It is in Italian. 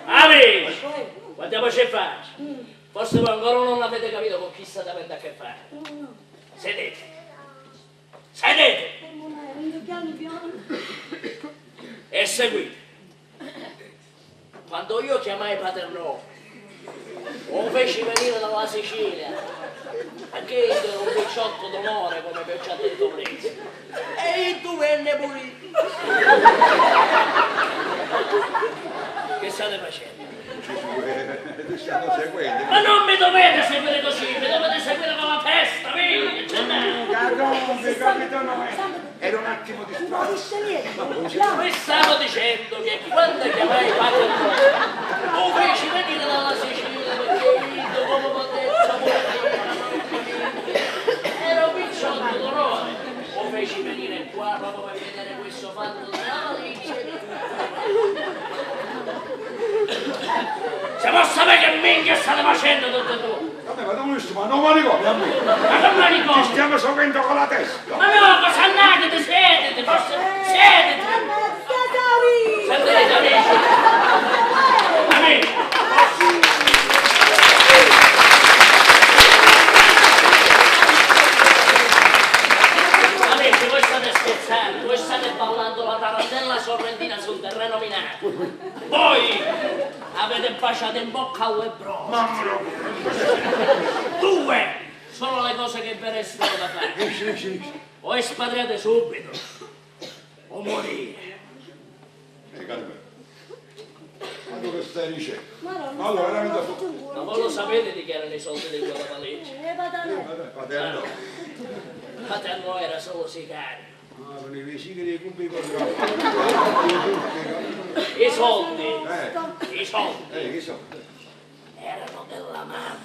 Amici, guardiamoci in faccia. Forse voi ancora non avete capito con chi state avendo a che fare. Sedete. Sedete. E seguite. Quando io chiamai Paternò, lo feci venire dalla Sicilia, perché era un picciotto d'onore come vi ho già detto prima. E tu venne pulito. Che state facendo? Ti stiamo seguendo. Ma non mi dovete seguire così, mi dovete seguire con la testa, vedi? Carombe, capitano, era un attimo di strada. Vi stavo dicendo che quando chiamai Paternò, lo feci venire dalla Sicilia, perché io, come ho detto, era un picciotto d'onore. Lo feci venire qua proprio per vedere questo fatto di Alice. Se vuoi sapere che minchia state facendo tutte e due? Vabbè, ma non ma non manicomi a me. Ma che manicomi? Ti stiamo seguendo con la testa. Ma no, cosa andate? Siedete, forse siedete! Sentite amici! Amici! Amici, voi state scherzando, voi state ballando la tarantella sorrentina sul terreno minato. Voi avete baciato in bocca alle brose. Mamma. Due sono le cose che vi restano da fare. O espatriate subito, o morire. Carmen. Ma dove stai dicendo? Allora, veramente tu. Ma voi lo sapete di chi erano i soldi di quella valigia? Paterno. Paterno era solo sicario. Ah, con i vicini dei cubi con I soldi, Che so? erano della madre.